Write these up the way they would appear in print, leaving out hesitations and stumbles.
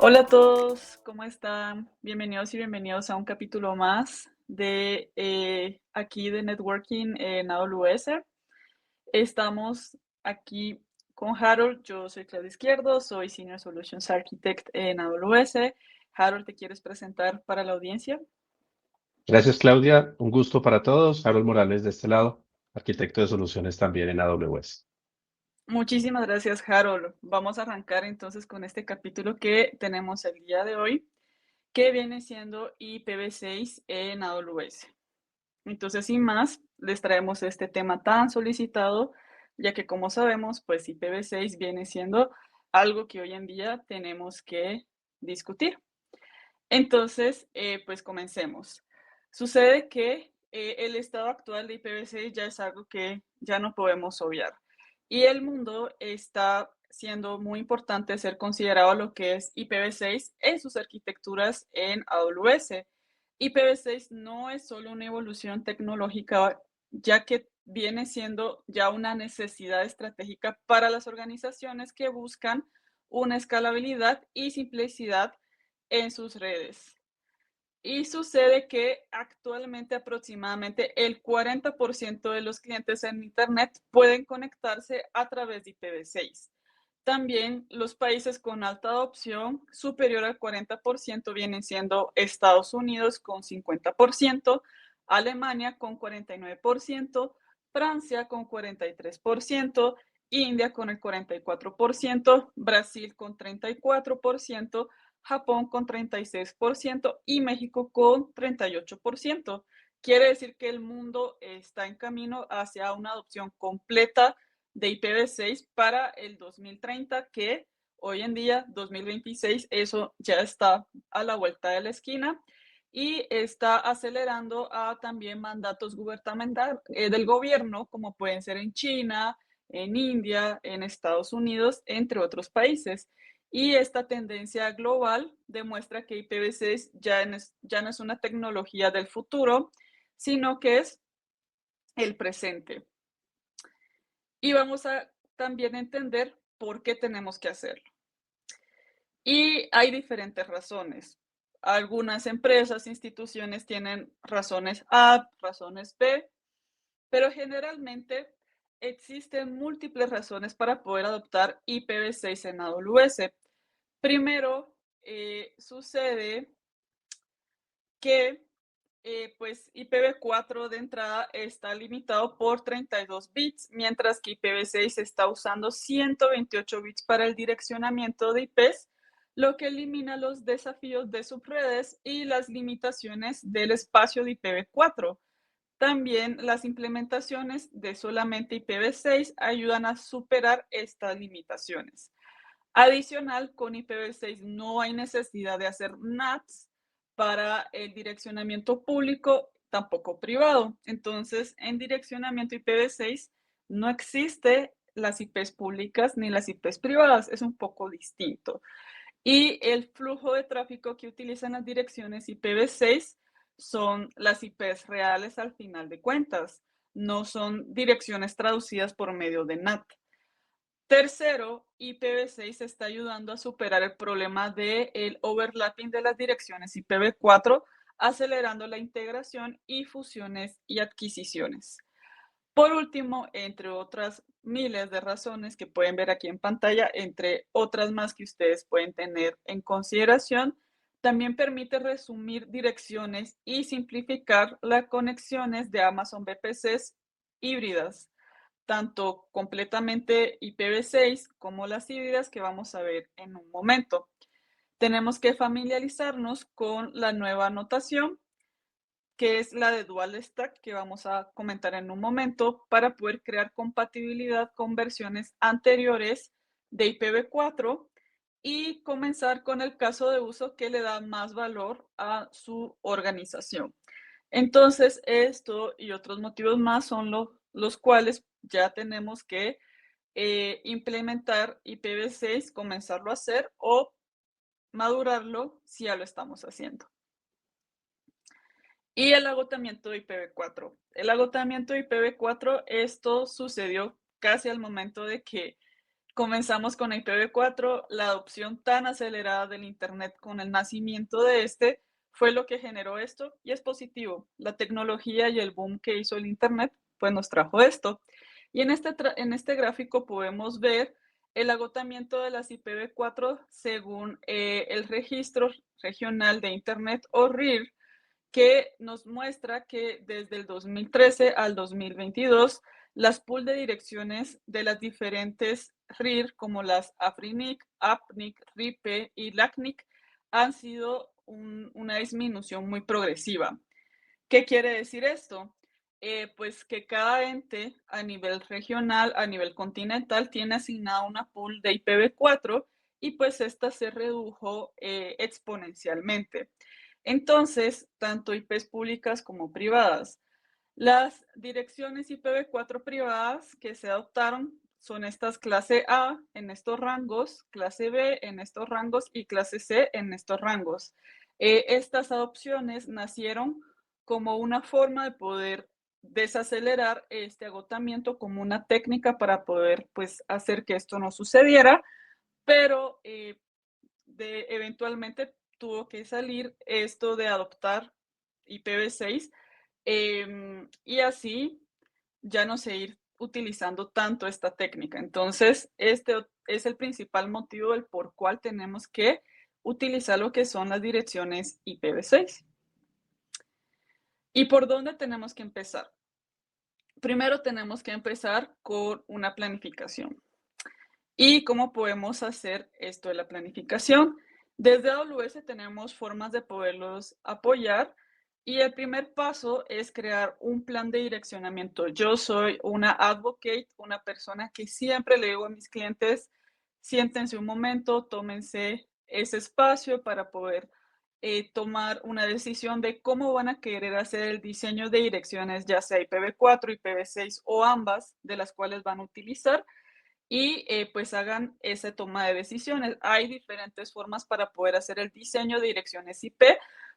Hola a todos, ¿cómo están? Bienvenidos y bienvenidos a un capítulo más de aquí de Networking en AWS. Estamos aquí con Harold. Yo soy Claudia Izquierdo, soy Senior Solutions Architect en AWS. Harold, ¿te quieres presentar para la audiencia? Gracias, Claudia. Un gusto para todos. Harold Morales de este lado, arquitecto de soluciones también en AWS. Muchísimas gracias, Harold. Vamos a arrancar entonces con este capítulo que tenemos el día de hoy, que viene siendo IPv6 en AWS. Entonces, sin más, les traemos este tema tan solicitado, ya que como sabemos, pues IPv6 viene siendo algo que hoy en día tenemos que discutir. Entonces, pues comencemos. Sucede que el estado actual de IPv6 ya es algo que ya no podemos obviar. Y el mundo está siendo muy importante ser considerado lo que es IPv6 en sus arquitecturas en AWS. IPv6 no es solo una evolución tecnológica, ya que viene siendo ya una necesidad estratégica para las organizaciones que buscan una escalabilidad y simplicidad en sus redes. Y sucede que actualmente aproximadamente el 40% de los clientes en Internet pueden conectarse a través de IPv6. También los países con alta adopción superior al 40% vienen siendo Estados Unidos con 50%, Alemania con 49%, Francia con 43%, India con el 44%, Brasil con 34%, Japón con 36% y México con 38%. Quiere decir que el mundo está en camino hacia una adopción completa de IPv6 para el 2030, que hoy en día, 2026, eso ya está a la vuelta de la esquina y está acelerando a también mandatos gubernamentales del gobierno, como pueden ser en China, en India, en Estados Unidos, entre otros países. Y esta tendencia global demuestra que IPv6 ya no es una tecnología del futuro, sino que es el presente. Y vamos a también entender por qué tenemos que hacerlo. Y hay diferentes razones. Algunas empresas, instituciones tienen razones A, razones B, pero generalmente existen múltiples razones para poder adoptar IPv6 en AWS. Primero, sucede que pues IPv4 de entrada está limitado por 32 bits, mientras que IPv6 está usando 128 bits para el direccionamiento de IPs, lo que elimina los desafíos de subredes y las limitaciones del espacio de IPv4. También las implementaciones de solamente IPv6 ayudan a superar estas limitaciones. Adicional, con IPv6 no hay necesidad de hacer NATs para el direccionamiento público, tampoco privado. Entonces, en direccionamiento IPv6 no existe las IPs públicas ni las IPs privadas, es un poco distinto. Y el flujo de tráfico que utilizan las direcciones IPv6 son las IPs reales al final de cuentas, no son direcciones traducidas por medio de NAT. Tercero, IPv6 está ayudando a superar el problema del overlapping de las direcciones IPv4, acelerando la integración y fusiones y adquisiciones. Por último, entre otras miles de razones que pueden ver aquí en pantalla, entre otras más que ustedes pueden tener en consideración, también permite resumir direcciones y simplificar las conexiones de Amazon VPCs híbridas, tanto completamente IPv6 como las híbridas que vamos a ver en un momento. Tenemos que familiarizarnos con la nueva notación, que es la de Dual Stack, que vamos a comentar en un momento, para poder crear compatibilidad con versiones anteriores de IPv4 y comenzar con el caso de uso que le da más valor a su organización. Entonces, esto y otros motivos más son los cuales ya tenemos que implementar IPv6, comenzarlo a hacer o madurarlo si ya lo estamos haciendo. Y el agotamiento de IPv4. El agotamiento de IPv4, esto sucedió casi al momento de que Comenzamos con IPv4, la adopción tan acelerada del Internet con el nacimiento de este fue lo que generó esto y es positivo. La tecnología y el boom que hizo el Internet pues nos trajo esto. Y en este gráfico podemos ver el agotamiento de las IPv4 según el Registro Regional de Internet o RIR, que nos muestra que desde el 2013 al 2022, las pools de direcciones de las diferentes RIR, como las AFRINIC, APNIC, RIPE y LACNIC, han sido una disminución muy progresiva. ¿Qué quiere decir esto? Pues que cada ente a nivel regional, a nivel continental, tiene asignada una pool de IPv4 y pues esta se redujo exponencialmente. Entonces, tanto IPs públicas como privadas. Las direcciones IPv4 privadas que se adoptaron son estas clase A en estos rangos, clase B en estos rangos y clase C en estos rangos. Estas adopciones nacieron como una forma de poder desacelerar este agotamiento, como una técnica para poder pues hacer que esto no sucediera, pero eventualmente tuvo que salir esto de adoptar IPv6 y así ya no seguir utilizando tanto esta técnica. Entonces, este es el principal motivo del por cual tenemos que utilizar lo que son las direcciones IPv6. ¿Y por dónde tenemos que empezar? Primero tenemos que empezar con una planificación. ¿Y cómo podemos hacer esto de la planificación? Desde AWS tenemos formas de poderlos apoyar y el primer paso es crear un plan de direccionamiento. Yo soy una advocate, una persona que siempre le digo a mis clientes, siéntense un momento, tómense ese espacio para poder tomar una decisión de cómo van a querer hacer el diseño de direcciones, ya sea IPv4, IPv6 o ambas, de las cuales van a utilizar y pues hagan esa toma de decisiones. Hay diferentes formas para poder hacer el diseño de direcciones IP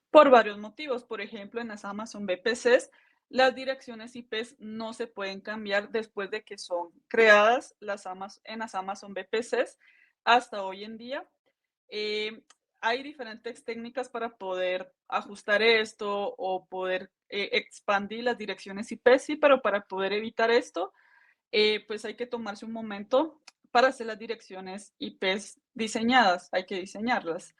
por varios motivos. Por ejemplo, en las Amazon VPCs, las direcciones IPs no se pueden cambiar después de que son creadas en las Amazon VPCs hasta hoy en día. Eh, hay diferentes técnicas para poder ajustar esto o poder expandir las direcciones IP, sí, pero para poder evitar esto, pues hay que tomarse un momento para hacer las direcciones IPs diseñadas, hay que diseñarlas.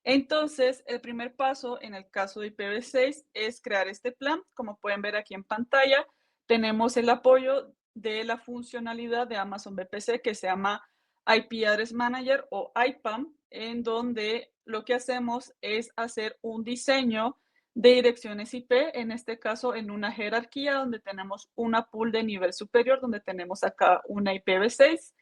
Entonces, el primer paso en el caso de IPv6 es crear este plan. Como pueden ver aquí en pantalla, tenemos el apoyo de la funcionalidad de Amazon VPC que se llama IP Address Manager o IPAM, en donde lo que hacemos es hacer un diseño de direcciones IP, en este caso en una jerarquía donde tenemos una pool de nivel superior, donde tenemos acá una IPv6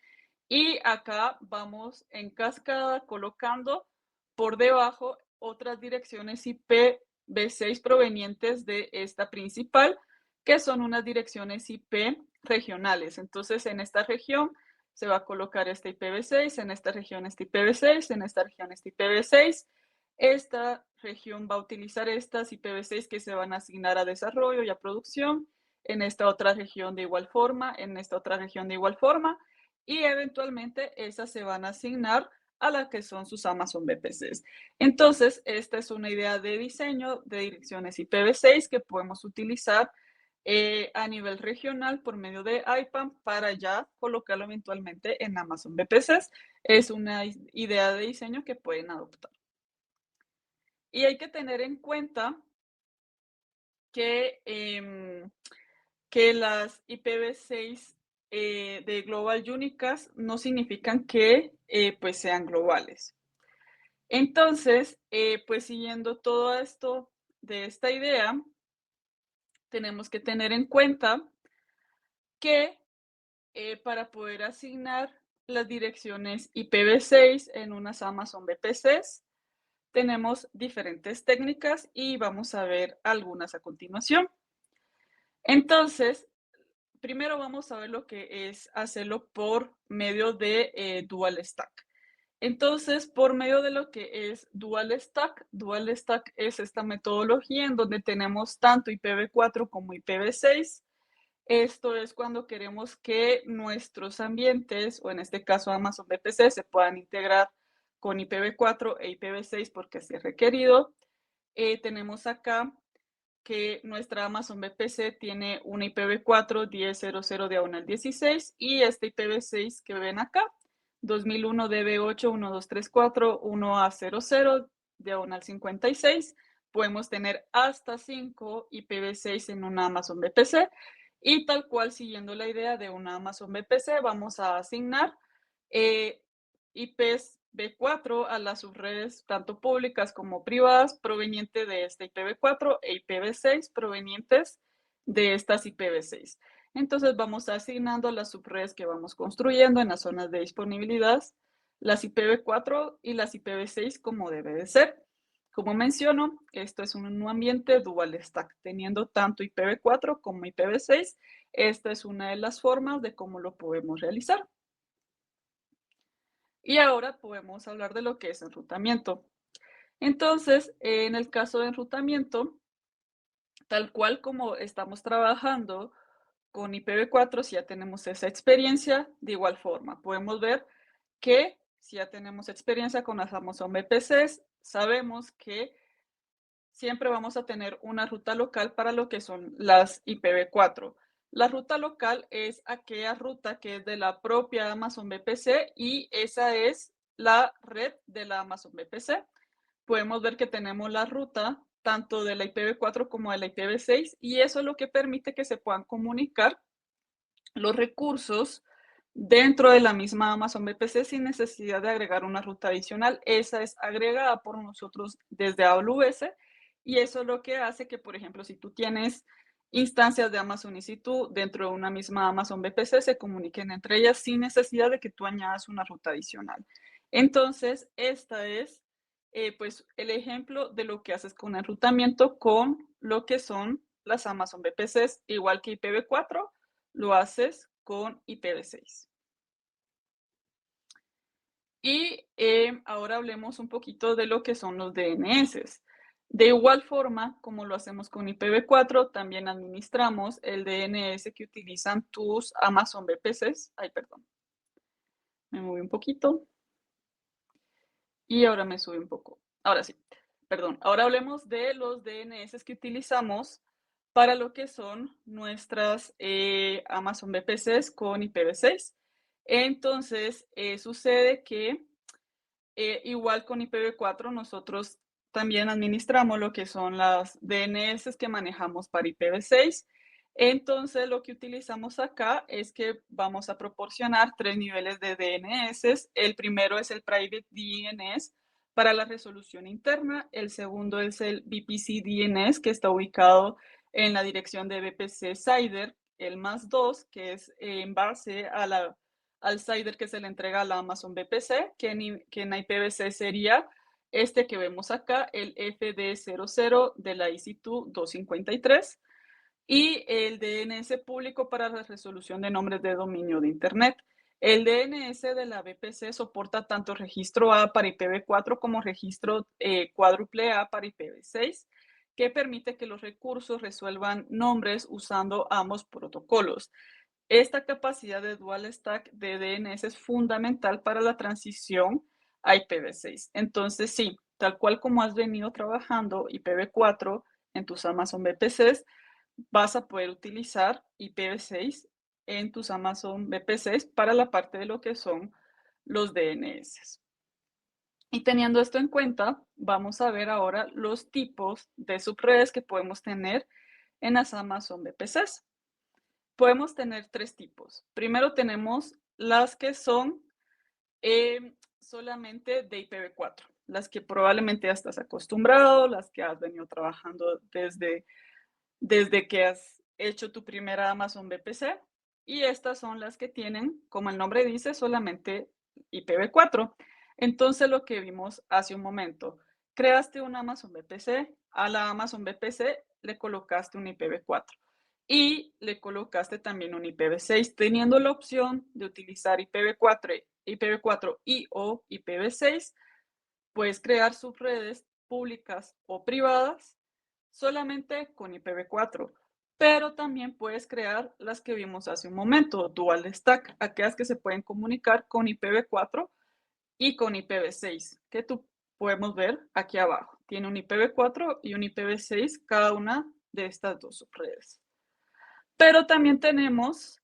y acá vamos en cascada colocando por debajo otras direcciones IPv6 provenientes de esta principal, que son unas direcciones IP regionales. Entonces, en esta región se va a colocar este IPv6, en esta región este IPv6, en esta región este IPv6. Esta región va a utilizar estas IPv6 que se van a asignar a desarrollo y a producción, en esta otra región de igual forma, en esta otra región de igual forma, y eventualmente esas se van a asignar a las que son sus Amazon VPCs. Entonces, esta es una idea de diseño de direcciones IPv6 que podemos utilizar a nivel regional por medio de IPAM para ya colocarlo eventualmente en Amazon VPCs. Es una idea de diseño que pueden adoptar. Y hay que tener en cuenta que, que las IPv6 de Global Unicast no significan que pues sean globales. Entonces, pues siguiendo todo esto de esta idea, tenemos que tener en cuenta que para poder asignar las direcciones IPv6 en unas Amazon VPCs, tenemos diferentes técnicas y vamos a ver algunas a continuación. Entonces, primero vamos a ver lo que es hacerlo por medio de Dual Stack. Entonces, por medio de lo que es Dual Stack es esta metodología en donde tenemos tanto IPv4 como IPv6 Esto es cuando queremos que nuestros ambientes, o en este caso Amazon VPC, se puedan integrar con IPv4 e IPv6 porque así es requerido. Tenemos acá que nuestra Amazon VPC tiene una IPv4 10.00/16 y este IPv6 que ven acá, 2001 DB8 1234 1A00/56. Podemos tener hasta 5 IPv6 en una Amazon VPC y tal cual siguiendo la idea de una Amazon VPC vamos a asignar IPs B4 a las subredes tanto públicas como privadas proveniente de esta IPv4 e IPv6 provenientes de estas IPv6. Entonces vamos asignando las subredes que vamos construyendo en las zonas de disponibilidad, las IPv4 y las IPv6 como debe de ser. Como menciono, esto es un ambiente dual stack, teniendo tanto IPv4 como IPv6. Esta es una de las formas de cómo lo podemos realizar. Y ahora podemos hablar de lo que es enrutamiento. Entonces, en el caso de enrutamiento, tal cual como estamos trabajando con IPv4, si ya tenemos esa experiencia, de igual forma, podemos ver que si ya tenemos experiencia con las Amazon VPCs, sabemos que siempre vamos a tener una ruta local para lo que son las IPv4. La ruta local es aquella ruta que es de la propia Amazon VPC y esa es la red de la Amazon VPC. Podemos ver que tenemos la ruta tanto de la IPv4 como de la IPv6 y eso es lo que permite que se puedan comunicar los recursos dentro de la misma Amazon VPC sin necesidad de agregar una ruta adicional. Esa es agregada por nosotros desde AWS y eso es lo que hace que, por ejemplo, si tú tienes instancias de Amazon EC2 dentro de una misma Amazon VPC, se comuniquen entre ellas sin necesidad de que tú añadas una ruta adicional. Entonces, esta es pues el ejemplo de lo que haces con enrutamiento con lo que son las Amazon VPCs, igual que IPv4, lo haces con IPv6. Y ahora hablemos un poquito de lo que son los DNS. De igual forma, como lo hacemos con IPv4, también administramos el DNS que utilizan tus Amazon VPCs. Ay, perdón. Me moví un poquito. Y ahora me subí un poco. Ahora sí, perdón. Ahora hablemos de los DNS que utilizamos para lo que son nuestras Amazon VPCs con IPv6. Entonces, sucede que igual con IPv4 nosotros también administramos lo que son las DNS que manejamos para IPv6. Entonces, lo que utilizamos acá es que vamos a proporcionar 3 niveles de DNS. El primero es el Private DNS para la resolución interna. El segundo es el VPC DNS, que está ubicado en la dirección de VPC CIDR. El +2, que es en base a al CIDR que se le entrega a la Amazon VPC, que en IPv6 sería este que vemos acá, el FD00 de la EC2 253 y el DNS público para la resolución de nombres de dominio de Internet. El DNS de la VPC soporta tanto registro A para IPv4 como registro cuádruple A para IPv6, que permite que los recursos resuelvan nombres usando ambos protocolos. Esta capacidad de dual stack de DNS es fundamental para la transición a IPv6. Entonces, sí, tal cual como has venido trabajando IPv4 en tus Amazon VPCs, vas a poder utilizar IPv6 en tus Amazon VPCs para la parte de lo que son los DNS. Y teniendo esto en cuenta, vamos a ver ahora los tipos de subredes que podemos tener en las Amazon VPCs. Podemos tener 3 tipos. Primero tenemos las que son solamente de IPv4, las que probablemente ya estás acostumbrado, las que has venido trabajando desde que has hecho tu primera Amazon VPC. Y estas son las que tienen, como el nombre dice, solamente IPv4. Entonces, lo que vimos hace un momento, creaste una Amazon VPC, a la Amazon VPC le colocaste un IPv4 y le colocaste también un IPv6, teniendo la opción de utilizar IPv4 y o IPv6, puedes crear subredes públicas o privadas solamente con IPv4, pero también puedes crear las que vimos hace un momento, dual stack, aquellas que se pueden comunicar con IPv4 y con IPv6, que tú podemos ver aquí abajo. Tiene un IPv4 y un IPv6 cada una de estas dos subredes. Pero también tenemos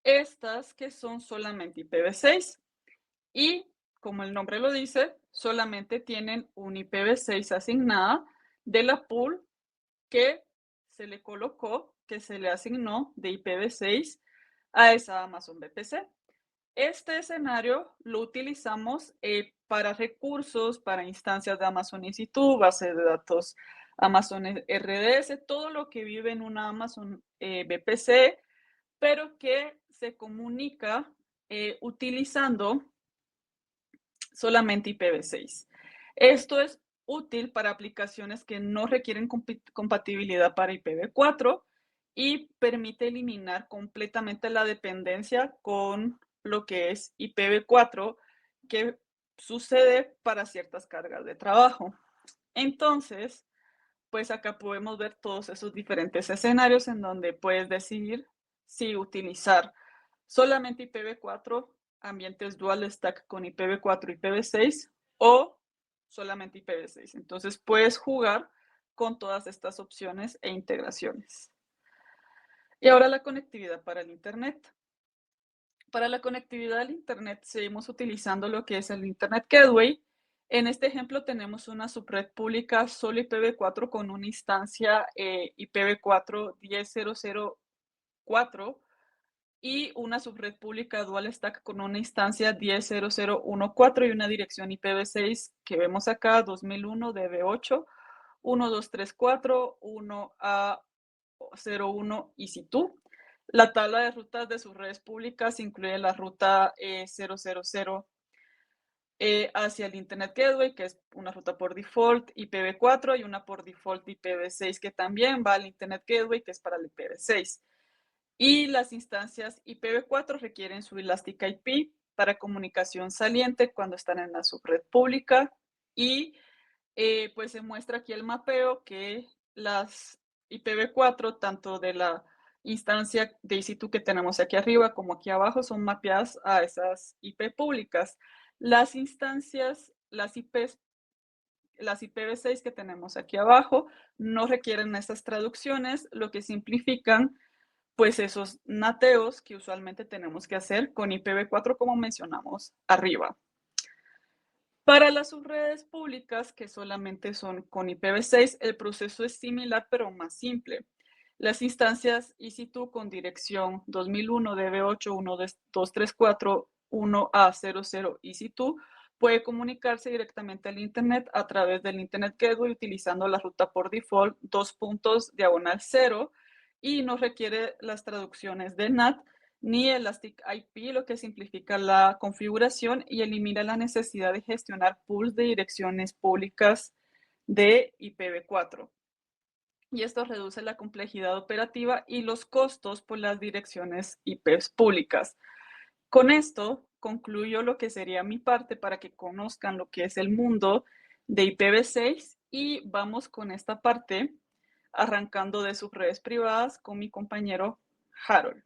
estas que son solamente IPv6 y, como el nombre lo dice, solamente tienen un IPv6 asignada de la pool que se le colocó, que se le asignó de IPv6 a esa Amazon VPC. Este escenario lo utilizamos para recursos, para instancias de Amazon EC2, base de datos Amazon RDS, todo lo que vive en una Amazon VPC, pero que se comunica utilizando solamente IPv6. Esto es útil para aplicaciones que no requieren compatibilidad para IPv4 y permite eliminar completamente la dependencia con lo que es IPv4 que sucede para ciertas cargas de trabajo. Entonces, pues acá podemos ver todos esos diferentes escenarios en donde puedes decidir si utilizar solamente IPv4, ambientes dual stack con IPv4 y IPv6 o solamente IPv6. Entonces puedes jugar con todas estas opciones e integraciones. Y ahora la conectividad para el Internet. Para la conectividad al Internet seguimos utilizando lo que es el Internet Gateway. En este ejemplo tenemos una subred pública solo IPv4 con una instancia IPv4 10.0.0.4 y una subred pública dual stack con una instancia 10.0.0.1.4 y una dirección IPv6 que vemos acá, 2001 DB8, 1234, 1A01 EC2. La tabla de rutas de sus redes públicas incluye la ruta 000 hacia el Internet Gateway, que es una ruta por default IPv4 y una por default IPv6 que también va al Internet Gateway, que es para el IPv6. Y las instancias IPv4 requieren su Elastic IP para comunicación saliente cuando están en la subred pública. Y pues se muestra aquí el mapeo que las IPv4, tanto de la instancia de EC2 que tenemos aquí arriba como aquí abajo, son mapeadas a esas IP públicas. Las instancias, las IPv6 que tenemos aquí abajo no requieren esas traducciones, lo que simplifican pues esos nateos que usualmente tenemos que hacer con IPv4 como mencionamos arriba. Para las subredes públicas que solamente son con IPv6, el proceso es similar pero más simple. Las instancias EC2 con dirección 2001 DB8 1234 1A00 EC2 puede comunicarse directamente al Internet a través del Internet Gateway utilizando la ruta por default 2./0 y no requiere las traducciones de NAT ni Elastic IP, lo que simplifica la configuración y elimina la necesidad de gestionar pools de direcciones públicas de IPv4. Y esto reduce la complejidad operativa y los costos por las direcciones IP públicas. Con esto concluyo lo que sería mi parte para que conozcan lo que es el mundo de IPv6 y vamos con esta parte arrancando de sus redes privadas con mi compañero Harold.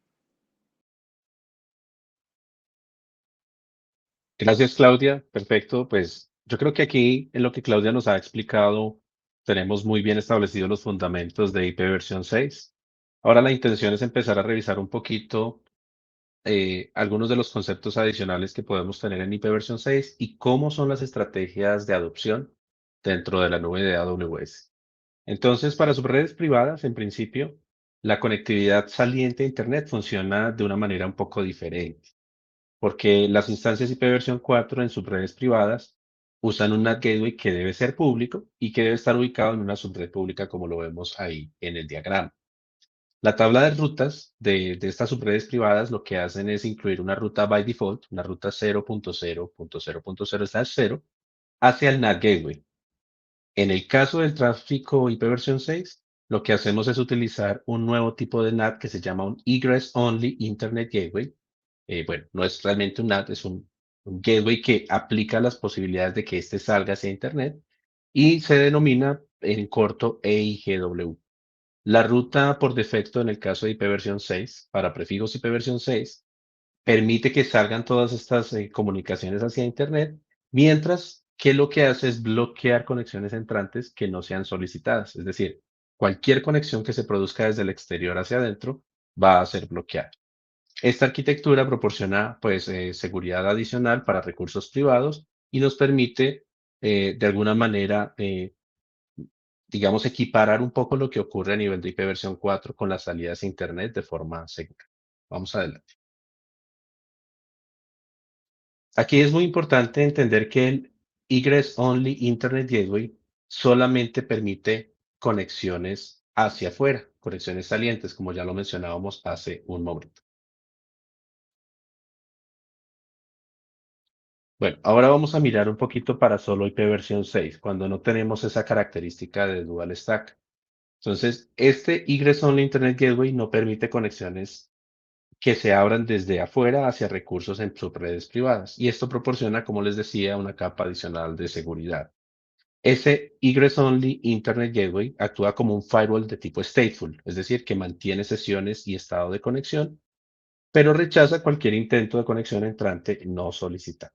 Gracias, Claudia. Perfecto. Pues yo creo que aquí, en lo que Claudia nos ha explicado, tenemos muy bien establecidos los fundamentos de IP versión 6. Ahora la intención es empezar a revisar un poquito algunos de los conceptos adicionales que podemos tener en IP versión 6 y cómo son las estrategias de adopción dentro de la nube de AWS. Entonces, para subredes privadas, en principio, la conectividad saliente a Internet funciona de una manera un poco diferente, porque las instancias IP versión 4 en subredes privadas usan un NAT gateway que debe ser público y que debe estar ubicado en una subred pública, como lo vemos ahí en el diagrama. La tabla de rutas de estas subredes privadas lo que hacen es incluir una ruta by default, una ruta 0.0.0.0/0 hacia el NAT gateway. En el caso del tráfico IP versión 6, lo que hacemos es utilizar un nuevo tipo de NAT que se llama un Egress Only Internet Gateway. Bueno, no es realmente un NAT, es un gateway que aplica las posibilidades de que éste salga hacia Internet y se denomina en corto EIGW. La ruta por defecto en el caso de IPv 6, para prefijos IPv 6, permite que salgan todas estas comunicaciones hacia Internet, mientras que lo que hace es bloquear conexiones entrantes que no sean solicitadas. Es decir, cualquier conexión que se produzca desde el exterior hacia adentro va a ser bloqueada. Esta arquitectura proporciona pues seguridad adicional para recursos privados y nos permite de alguna manera, digamos, equiparar un poco lo que ocurre a nivel de IPv 4 con las salidas a Internet de forma segura. Vamos adelante. Aquí es muy importante entender que el Egress Only Internet Gateway solamente permite conexiones hacia afuera, conexiones salientes, como ya lo mencionábamos hace un momento. Bueno, ahora vamos a mirar un poquito para solo IPv 6, cuando no tenemos esa característica de Dual Stack. Entonces, este Egress Only Internet Gateway no permite conexiones que se abran desde afuera hacia recursos en subredes privadas. Y esto proporciona, como les decía, una capa adicional de seguridad. Ese Egress Only Internet Gateway actúa como un firewall de tipo stateful, es decir, que mantiene sesiones y estado de conexión, pero rechaza cualquier intento de conexión entrante no solicitado.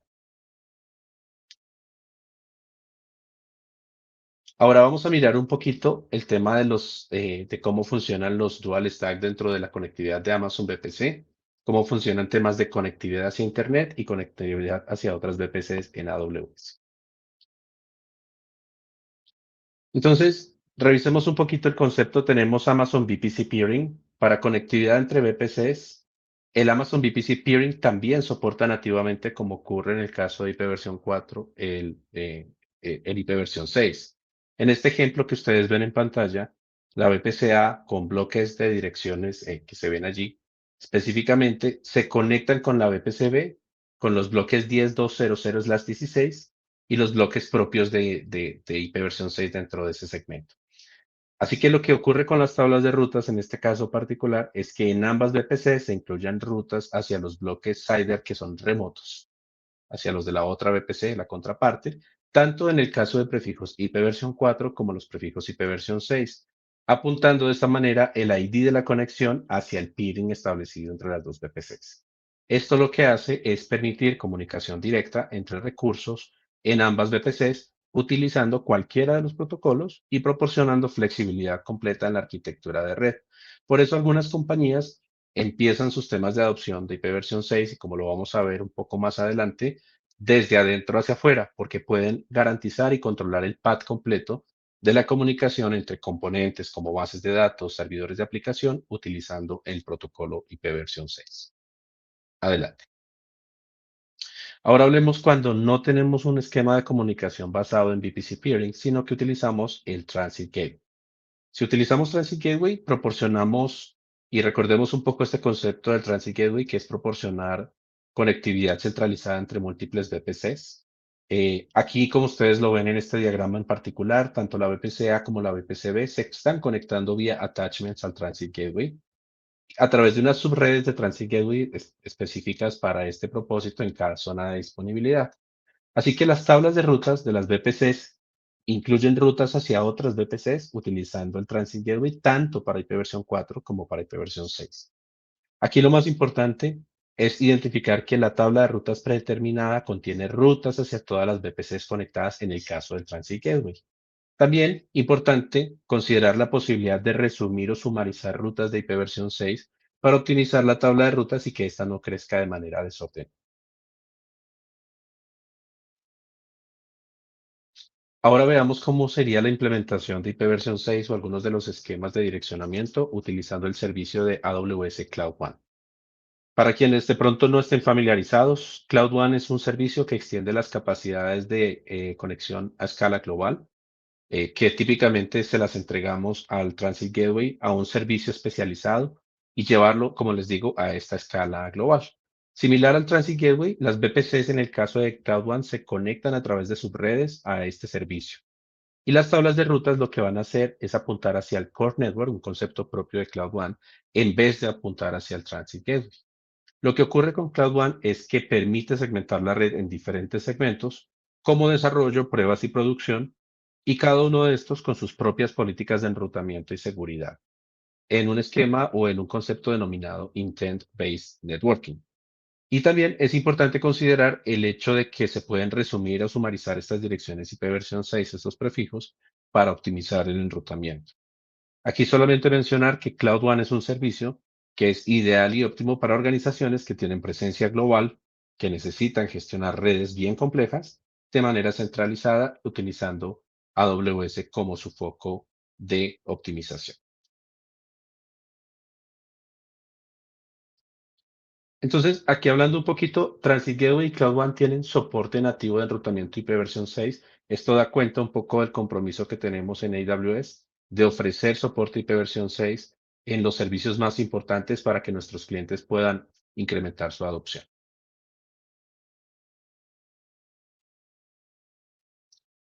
Ahora vamos a mirar un poquito el tema de cómo funcionan los dual stack dentro de la conectividad de Amazon VPC, cómo funcionan temas de conectividad hacia Internet y conectividad hacia otras VPCs en AWS. Entonces, revisemos un poquito el concepto. Tenemos Amazon VPC Peering para conectividad entre VPCs. El Amazon VPC Peering también soporta nativamente, como ocurre en el caso de IPv4, el IPv6. En este ejemplo que ustedes ven en pantalla, la VPCA con bloques de direcciones que se ven allí, específicamente se conectan con la VPCB con los bloques 10.200/16 y los bloques propios de IPv6 dentro de ese segmento. Así que lo que ocurre con las tablas de rutas en este caso particular es que en ambas VPC se incluyan rutas hacia los bloques CIDR que son remotos, hacia los de la otra VPC, la contraparte, tanto en el caso de prefijos IPv4 como los prefijos IPv6, apuntando de esta manera el ID de la conexión hacia el peering establecido entre las dos VPCs. Esto lo que hace es permitir comunicación directa entre recursos en ambas VPCs utilizando cualquiera de los protocolos y proporcionando flexibilidad completa en la arquitectura de red. Por eso algunas compañías empiezan sus temas de adopción de IPv6 y como lo vamos a ver un poco más adelante, desde adentro hacia afuera, porque pueden garantizar y controlar el path completo de la comunicación entre componentes como bases de datos, servidores de aplicación, utilizando el protocolo IPv6. Adelante. Ahora hablemos cuando no tenemos un esquema de comunicación basado en VPC peering, sino que utilizamos el Transit Gateway. Si utilizamos Transit Gateway, proporcionamos, y recordemos un poco este concepto del Transit Gateway, que es proporcionar conectividad centralizada entre múltiples VPCs. Aquí, como ustedes lo ven en este diagrama en particular, tanto la VPC-A como la VPC-B se están conectando vía attachments al Transit Gateway a través de unas subredes de Transit Gateway específicas para este propósito en cada zona de disponibilidad. Así que las tablas de rutas de las VPCs incluyen rutas hacia otras VPCs utilizando el Transit Gateway tanto para IPv4 como para IPv6. Aquí lo más importante es identificar que la tabla de rutas predeterminada contiene rutas hacia todas las VPCs conectadas en el caso del Transit Gateway. También importante considerar la posibilidad de resumir o sumarizar rutas de IPv6 para optimizar la tabla de rutas y que ésta no crezca de manera desordenada. Ahora veamos cómo sería la implementación de IPv6 o algunos de los esquemas de direccionamiento utilizando el servicio de AWS Cloud One. Para quienes de pronto no estén familiarizados, Cloud One es un servicio que extiende las capacidades de conexión a escala global, que típicamente se las entregamos al Transit Gateway a un servicio especializado y llevarlo, como les digo, a esta escala global. Similar al Transit Gateway, las VPCs en el caso de Cloud One se conectan a través de subredes a este servicio. Y las tablas de rutas lo que van a hacer es apuntar hacia el Core Network, un concepto propio de Cloud One, en vez de apuntar hacia el Transit Gateway. Lo que ocurre con Cloud One es que permite segmentar la red en diferentes segmentos, como desarrollo, pruebas y producción, y cada uno de estos con sus propias políticas de enrutamiento y seguridad. en un esquema o en un concepto denominado Intent-Based Networking. Y también es importante considerar el hecho de que se pueden resumir o sumarizar estas direcciones IP versión 6, estos prefijos, para optimizar el enrutamiento. Aquí solamente mencionar que Cloud One es un servicio que es ideal y óptimo para organizaciones que tienen presencia global, que necesitan gestionar redes bien complejas de manera centralizada, utilizando AWS como su foco de optimización. Entonces, aquí hablando un poquito, Transit Gateway y Cloud One tienen soporte nativo de enrutamiento IP versión 6. Esto da cuenta un poco del compromiso que tenemos en AWS de ofrecer soporte IP versión 6 en los servicios más importantes para que nuestros clientes puedan incrementar su adopción.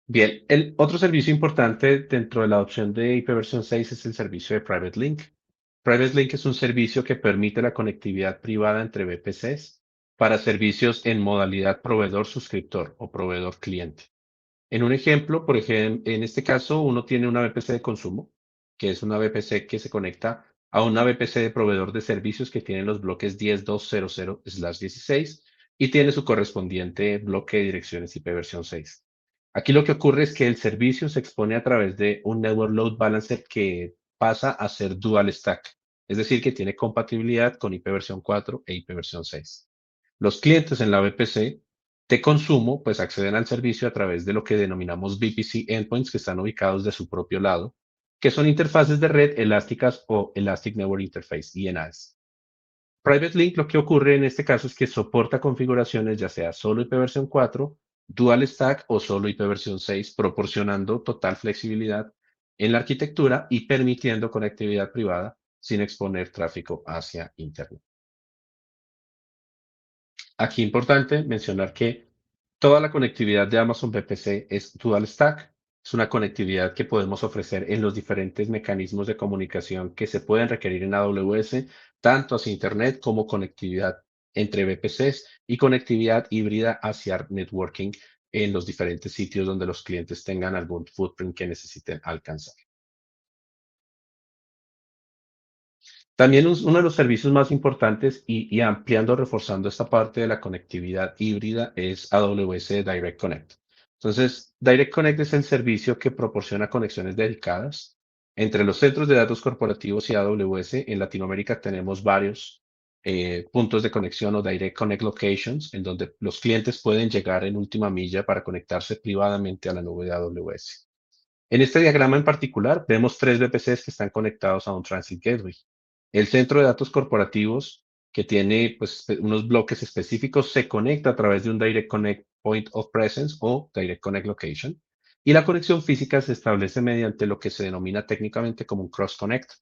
Bien, el otro servicio importante dentro de la adopción de IP versión 6 es el servicio de Private Link. Private Link es un servicio que permite la conectividad privada entre VPCs para servicios en modalidad proveedor-suscriptor o proveedor-cliente. En un ejemplo, por ejemplo, en este caso, uno tiene una VPC de consumo, que es una VPC que se conecta a una VPC de proveedor de servicios que tiene los bloques 10.200/16 y tiene su correspondiente bloque de direcciones IP versión 6. Aquí lo que ocurre es que el servicio se expone a través de un Network Load Balancer que pasa a ser Dual Stack, es decir, que tiene compatibilidad con IP versión 4 e IP versión 6. Los clientes en la VPC de consumo, pues acceden al servicio a través de lo que denominamos VPC endpoints que están ubicados de su propio lado, que son interfaces de red elásticas o Elastic Network Interface, ENIs. Private Link lo que ocurre en este caso es que soporta configuraciones ya sea solo IP versión 4, Dual Stack o solo IP versión 6, proporcionando total flexibilidad en la arquitectura y permitiendo conectividad privada sin exponer tráfico hacia Internet. Aquí importante mencionar que toda la conectividad de Amazon VPC es Dual Stack. Es una conectividad que podemos ofrecer en los diferentes mecanismos de comunicación que se pueden requerir en AWS, tanto hacia Internet como conectividad entre VPCs y conectividad híbrida hacia networking en los diferentes sitios donde los clientes tengan algún footprint que necesiten alcanzar. También uno de los servicios más importantes y ampliando, reforzando esta parte de la conectividad híbrida es AWS Direct Connect. Entonces, Direct Connect es el servicio que proporciona conexiones dedicadas entre los centros de datos corporativos y AWS. En Latinoamérica tenemos varios puntos de conexión o Direct Connect Locations, en donde los clientes pueden llegar en última milla para conectarse privadamente a la nube de AWS. En este diagrama en particular, vemos tres VPCs que están conectados a un Transit Gateway. El centro de datos corporativos, que tiene pues, unos bloques específicos, se conecta a través de un Direct Connect Point of Presence o Direct Connect Location. Y la conexión física se establece mediante lo que se denomina técnicamente como un Cross Connect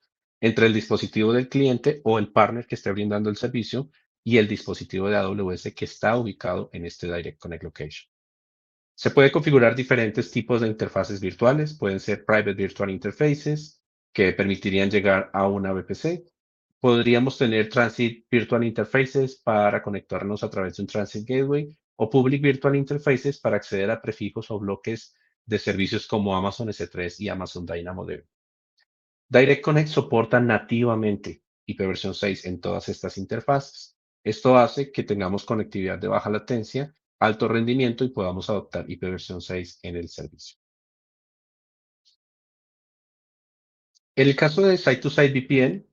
entre el dispositivo del cliente o el partner que esté brindando el servicio y el dispositivo de AWS que está ubicado en este Direct Connect Location. Se puede configurar diferentes tipos de interfaces virtuales, pueden ser Private Virtual Interfaces, que permitirían llegar a una VPC. Podríamos tener Transit Virtual Interfaces para conectarnos a través de un Transit Gateway o Public Virtual Interfaces para acceder a prefijos o bloques de servicios como Amazon S3 y Amazon DynamoDB. Direct Connect soporta nativamente IPv 6 en todas estas interfaces. Esto hace que tengamos conectividad de baja latencia, alto rendimiento y podamos adoptar IPv 6 en el servicio. En el caso de Site-to-Site VPN,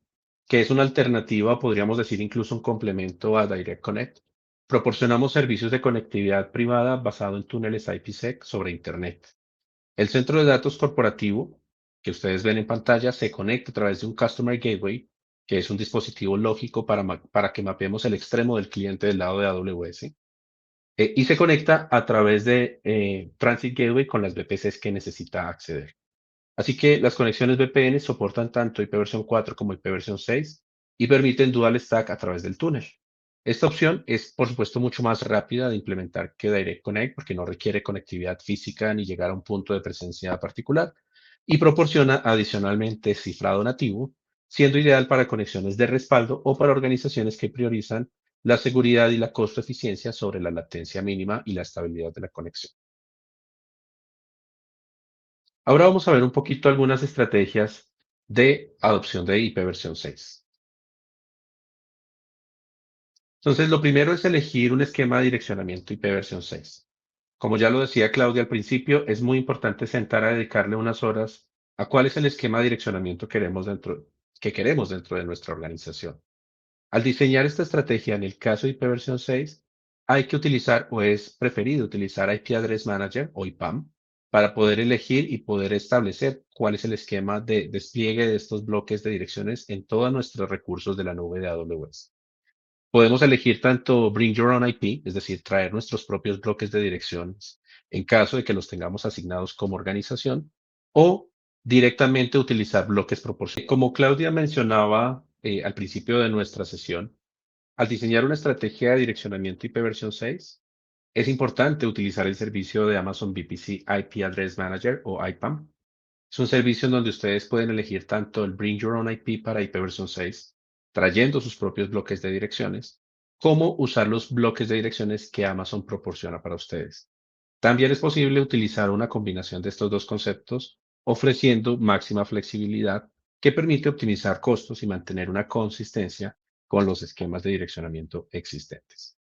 que es una alternativa, podríamos decir incluso un complemento a Direct Connect, proporcionamos servicios de conectividad privada basado en túneles IPsec sobre Internet. El centro de datos corporativo que ustedes ven en pantalla se conecta a través de un Customer Gateway, que es un dispositivo lógico para que mapeemos el extremo del cliente del lado de AWS, y se conecta a través de Transit Gateway con las VPCs que necesita acceder. Así que las conexiones VPN soportan tanto IPv 4 como IPv 6 y permiten dual stack a través del túnel. Esta opción es, por supuesto, mucho más rápida de implementar que Direct Connect porque no requiere conectividad física ni llegar a un punto de presencia particular y proporciona adicionalmente cifrado nativo, siendo ideal para conexiones de respaldo o para organizaciones que priorizan la seguridad y la costo eficiencia sobre la latencia mínima y la estabilidad de la conexión. Ahora vamos a ver un poquito algunas estrategias de adopción de IPv6. Entonces, lo primero es elegir un esquema de direccionamiento IPv6. Como ya lo decía Claudia al principio, es muy importante sentar a dedicarle unas horas a cuál es el esquema de direccionamiento que queremos dentro de nuestra organización. Al diseñar esta estrategia, en el caso de IPv6, hay que utilizar o es preferido utilizar IP Address Manager o IPAM para poder elegir y poder establecer cuál es el esquema de despliegue de estos bloques de direcciones en todos nuestros recursos de la nube de AWS. Podemos elegir tanto Bring Your Own IP, es decir, traer nuestros propios bloques de direcciones en caso de que los tengamos asignados como organización, o directamente utilizar bloques proporcionales. Como Claudia mencionaba al principio de nuestra sesión, al diseñar una estrategia de direccionamiento IPv6, es importante utilizar el servicio de Amazon VPC IP Address Manager o IPAM. Es un servicio en donde ustedes pueden elegir tanto el Bring Your Own IP para IPv6, trayendo sus propios bloques de direcciones, como usar los bloques de direcciones que Amazon proporciona para ustedes. También es posible utilizar una combinación de estos dos conceptos, ofreciendo máxima flexibilidad que permite optimizar costos y mantener una consistencia con los esquemas de direccionamiento existentes.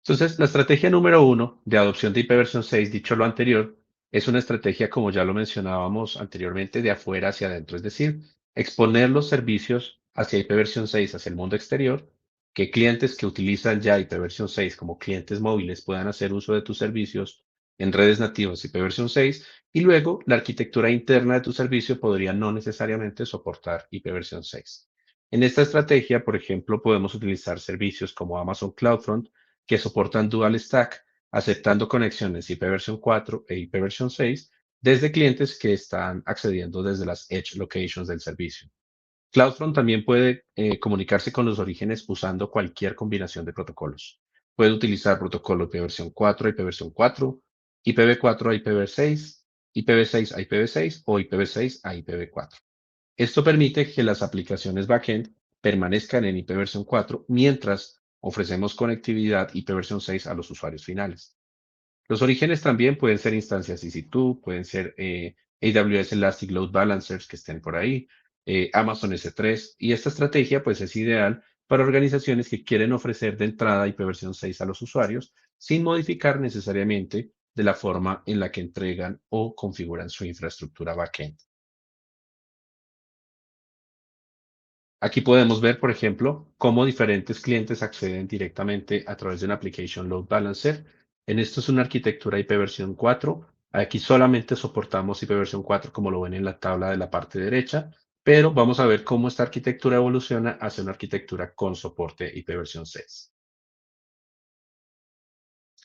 Entonces, la estrategia número uno de adopción de IPv6, dicho lo anterior, es una estrategia, como ya lo mencionábamos anteriormente, de afuera hacia adentro, es decir, exponer los servicios hacia IPv6, hacia el mundo exterior, que clientes que utilizan ya IPv6 como clientes móviles puedan hacer uso de tus servicios en redes nativas IPv6 y luego la arquitectura interna de tu servicio podría no necesariamente soportar IPv6. En esta estrategia, por ejemplo, podemos utilizar servicios como Amazon CloudFront, que soportan Dual Stack, aceptando conexiones IPv4 e IPv6 desde clientes que están accediendo desde las Edge Locations del servicio. CloudFront también puede comunicarse con los orígenes usando cualquier combinación de protocolos. Puede utilizar protocolo IPv4 a IPv4, IPv4 a IPv6, IPv6 a IPv6 o IPv6 a IPv4. Esto permite que las aplicaciones backend permanezcan en IPv4 mientras ofrecemos conectividad IPv6 a los usuarios finales. Los orígenes también pueden ser instancias EC2, pueden ser AWS Elastic Load Balancers que estén por ahí, Amazon S3, y esta estrategia pues es ideal para organizaciones que quieren ofrecer de entrada IPv6 a los usuarios sin modificar necesariamente de la forma en la que entregan o configuran su infraestructura backend. Aquí podemos ver, por ejemplo, cómo diferentes clientes acceden directamente a través de una Application Load Balancer. En esto es una arquitectura IPv4. Aquí solamente soportamos IPv4 como lo ven en la tabla de la parte derecha, pero vamos a ver cómo esta arquitectura evoluciona hacia una arquitectura con soporte IPv6.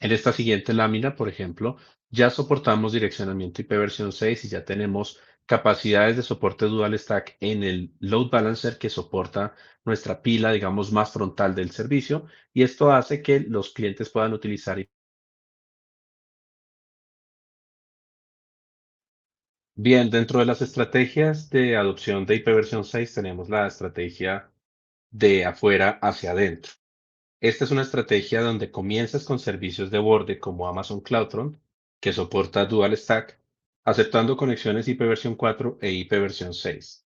En esta siguiente lámina, por ejemplo, ya soportamos direccionamiento IPv6 y ya tenemos capacidades de soporte Dual Stack en el Load Balancer que soporta nuestra pila, digamos, más frontal del servicio. Y esto hace que los clientes puedan utilizar. Bien, dentro de las estrategias de adopción de IPv6 tenemos la estrategia de afuera hacia adentro. Esta es una estrategia donde comienzas con servicios de borde como Amazon CloudFront, que soporta Dual Stack, aceptando conexiones IPv4 e IPv6.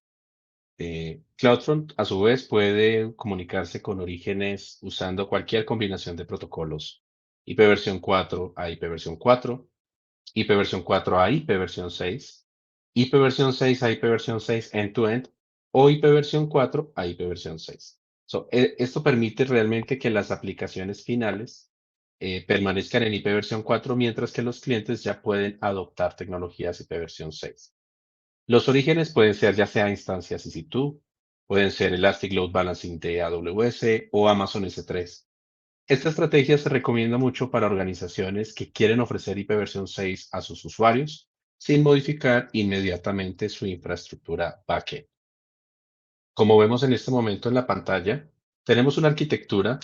CloudFront, a su vez, puede comunicarse con orígenes usando cualquier combinación de protocolos. IPv4 a IPv4, IPv4 a IPv6, IPv6 a IPv6 end-to-end o IPv4 a IPv6. Esto permite realmente que las aplicaciones finales permanezcan en IPv4 mientras que los clientes ya pueden adoptar tecnologías IPv6. Los orígenes pueden ser ya sea instancias EC2, pueden ser Elastic Load Balancing de AWS o Amazon S3. Esta estrategia se recomienda mucho para organizaciones que quieren ofrecer IPv6 a sus usuarios sin modificar inmediatamente su infraestructura backend. Como vemos en este momento en la pantalla, tenemos una arquitectura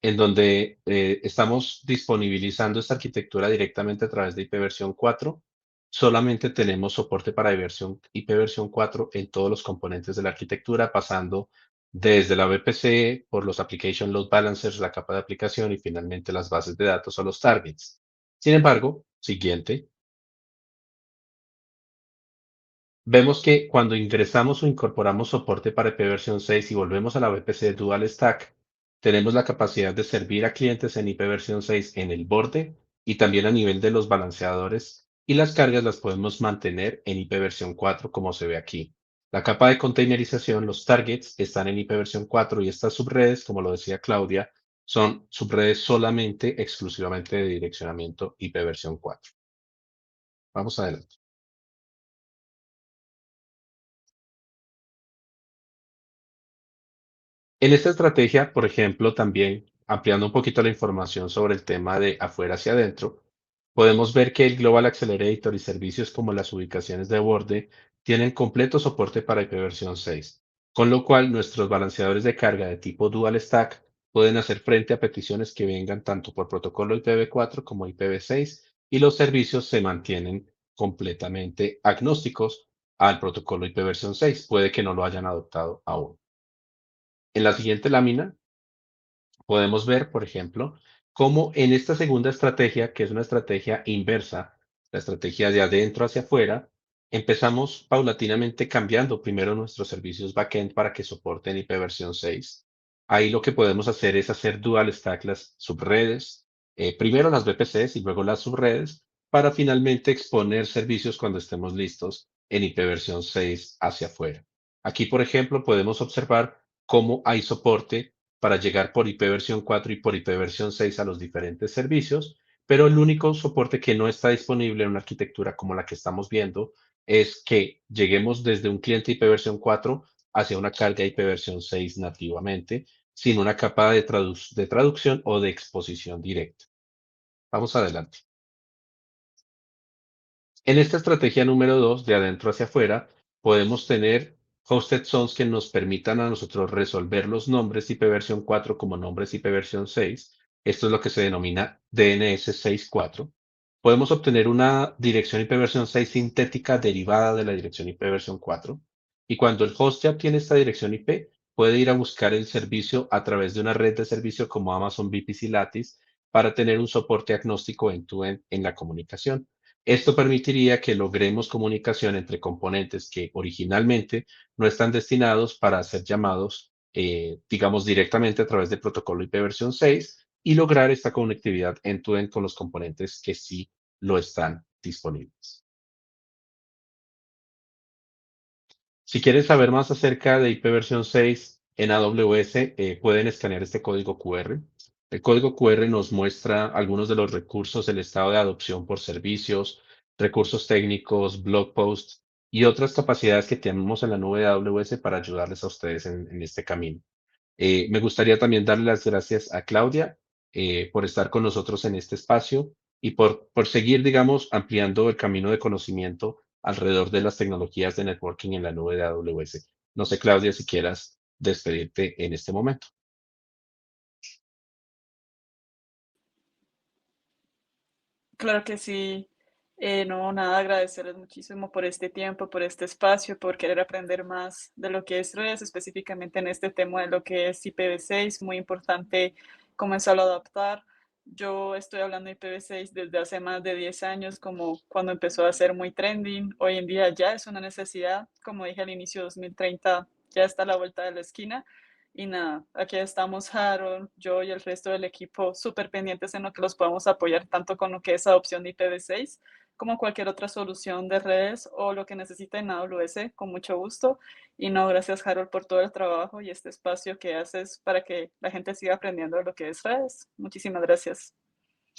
en donde estamos disponibilizando esta arquitectura directamente a través de IPv4. Solamente tenemos soporte para IPv4 en todos los componentes de la arquitectura, pasando desde la VPC, por los Application Load Balancers, la capa de aplicación y finalmente las bases de datos o los targets. Sin embargo, siguiente. Vemos que cuando ingresamos o incorporamos soporte para IPv 6 y volvemos a la VPC Dual Stack, tenemos la capacidad de servir a clientes en IPv 6 en el borde y también a nivel de los balanceadores, y las cargas las podemos mantener en IPv 4 como se ve aquí. La capa de containerización, los targets, están en IPv 4 y estas subredes, como lo decía Claudia, son subredes solamente, exclusivamente de direccionamiento IPv 4. Vamos adelante. En esta estrategia, por ejemplo, también ampliando un poquito la información sobre el tema de afuera hacia adentro, podemos ver que el Global Accelerator y servicios como las ubicaciones de borde tienen completo soporte para IPv 6, con lo cual nuestros balanceadores de carga de tipo Dual Stack pueden hacer frente a peticiones que vengan tanto por protocolo IPv4 como IPv6, y los servicios se mantienen completamente agnósticos al protocolo IPv 6. Puede que no lo hayan adoptado aún. En la siguiente lámina podemos ver, por ejemplo, cómo en esta segunda estrategia, que es una estrategia inversa, la estrategia de adentro hacia afuera, empezamos paulatinamente cambiando primero nuestros servicios backend para que soporten IPv 6. Ahí lo que podemos hacer es hacer dual stack las subredes, primero las VPCs y luego las subredes, para finalmente exponer servicios cuando estemos listos en IPv 6 hacia afuera. Aquí, por ejemplo, podemos observar cómo hay soporte para llegar por IPv 4 y por IPv 6 a los diferentes servicios, pero el único soporte que no está disponible en una arquitectura como la que estamos viendo es que lleguemos desde un cliente IPv 4 hacia una carga IPv 6 nativamente, sin una capa de traducción o de exposición directa. Vamos adelante. En esta estrategia número 2, de adentro hacia afuera, podemos tener hosted zones que nos permitan a nosotros resolver los nombres IPv 4 como nombres IPv 6. Esto es lo que se denomina DNS 6.4. Podemos obtener una dirección IPv 6 sintética derivada de la dirección IPv 4. Y cuando el host ya obtiene esta dirección IP, puede ir a buscar el servicio a través de una red de servicio como Amazon VPC Lattice para tener un soporte agnóstico end-to-end en la comunicación. Esto permitiría que logremos comunicación entre componentes que originalmente no están destinados para ser llamados, digamos, directamente a través del protocolo IPv 6, y lograr esta conectividad end-to-end con los componentes que sí lo están disponibles. Si quieren saber más acerca de IPv 6 en AWS, pueden escanear este código QR. El código QR nos muestra algunos de los recursos, el estado de adopción por servicios, recursos técnicos, blog posts y otras capacidades que tenemos en la nube de AWS para ayudarles a ustedes en este camino. Me gustaría también darle las gracias a Claudia, por estar con nosotros en este espacio y por seguir, digamos, ampliando el camino de conocimiento alrededor de las tecnologías de networking en la nube de AWS. No sé, Claudia, si quieras despedirte en este momento. Claro que sí. No, nada, agradecerles muchísimo por este tiempo, por este espacio, por querer aprender más de lo que es redes, específicamente en este tema de lo que es IPv6, muy importante comenzarlo a adaptar. Yo estoy hablando de IPv6 desde hace más de 10 años, como cuando empezó a ser muy trending. Hoy en día ya es una necesidad, como dije al inicio, 2030 ya está a la vuelta de la esquina. Y nada, aquí estamos Harold, yo y el resto del equipo súper pendientes en lo que los podamos apoyar tanto con lo que es adopción de IPv6 como cualquier otra solución de redes o lo que necesiten en AWS, con mucho gusto. Y no, gracias Harold por todo el trabajo y este espacio que haces para que la gente siga aprendiendo de lo que es redes. Muchísimas gracias.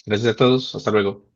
Gracias a todos. Hasta luego.